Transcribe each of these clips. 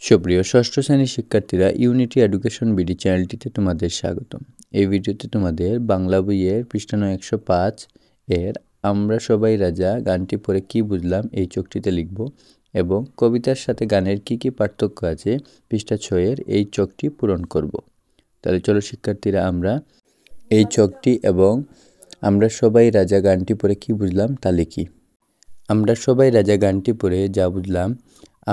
সুপ্রিয় ষষ্ঠ শ্রেণীর শিক্ষার্থীরা, ইউনিটি এডুকেশন বিডি চ্যানেলটিতে তোমাদের স্বাগতম। এই ভিডিওতে তোমাদের বাংলা বইয়ের পৃষ্ঠা নং 105 এর আমরা সবাই রাজা গানটি পড়ে কি বুঝলাম এই চকটিতে লিখব এবং কবিতার সাথে গানের কি পার্থক্য আছে পৃষ্ঠা 6 এর এই চকটি পূরণ করব। তাহলে চলো শিক্ষার্থীরা, আমরা এই চকটি এবং আমরা সবাই রাজা গানটি পড়ে কি বুঝলাম তা লিখি। আমরা সবাই রাজা গানটি পড়ে যা বুঝলাম: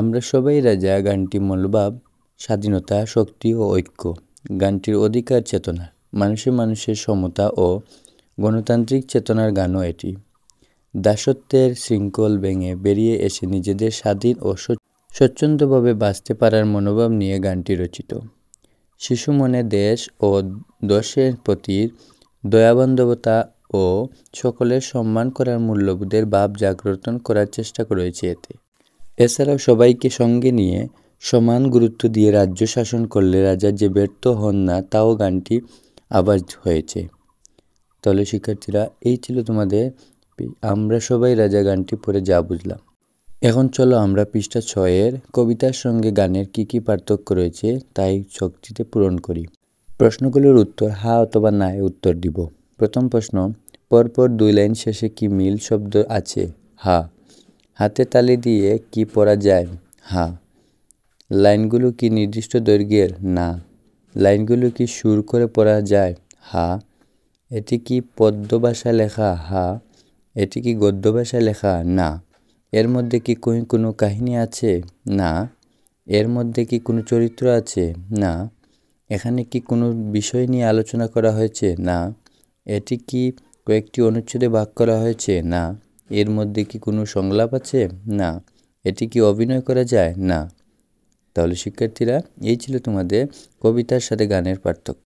আমরা সবাই রাজা গানটি মূলভাব স্বাধীনতা, শক্তি ও ঐক্য। গানটির অধিকার চেতনা, মানুষের সমতা ও গণতান্ত্রিক চেতনার গানও এটি। দাসত্বের শৃঙ্খল ভেঙে বেরিয়ে এসে নিজেদের স্বাধীন ও স্বচ্ছন্দভাবে বাঁচতে পারার মনোভাব নিয়ে গানটি রচিত। শিশু মনে দেশ ও দশের প্রতি দয়াবান্ধবতা ও সকলের সম্মান করার মূল্যবোধের ভাব জাগ্রত করার চেষ্টা রয়েছে এতে। এছাড়াও সবাইকে সঙ্গে নিয়ে সমান গুরুত্ব দিয়ে রাজ্য শাসন করলে রাজা যে ব্যর্থ হন না, তাও গানটি আভাস হয়েছে। তাহলে শিক্ষার্থীরা, এই ছিল তোমাদের আমরা সবাই রাজা গানটি পড়ে যা বুঝলাম। এখন চলো আমরা পৃষ্ঠা 6 এর কবিতার সঙ্গে গানের কি পার্থক্য রয়েছে তাই শক্তিতে পূরণ করি। প্রশ্নগুলোর উত্তর হা অথবা না এ উত্তর দিব। প্রথম প্রশ্ন, পরপর 2 লাইন শেষে কি মিল শব্দ আছে? হা। হাতে তালি দিয়ে কি পড়া যায়? হা। লাইনগুলো কি নির্দিষ্ট দৈর্ঘ্যের? না। লাইনগুলো কি সুর করে পড়া যায়? হা। এটি কি পদ্য ভাষায় লেখা? হা। এটি কি গদ্য ভাষায় লেখা? না। এর মধ্যে কি কোনো কাহিনী আছে? না। এর মধ্যে কি কোনো চরিত্র আছে? না। এখানে কি কোনো বিষয় নিয়ে আলোচনা করা হয়েছে? না। এটি কি কয়েকটি অনুচ্ছেদে ভাগ করা হয়েছে? না। এর মধ্যে কি কোনো সংলাপ আছে? না। এটি কি অভিনয় করা যায়? না। তাহলে শিক্ষার্থীরা, এই ছিল তোমাদের কবিতার সাথে গানের পার্থক্য।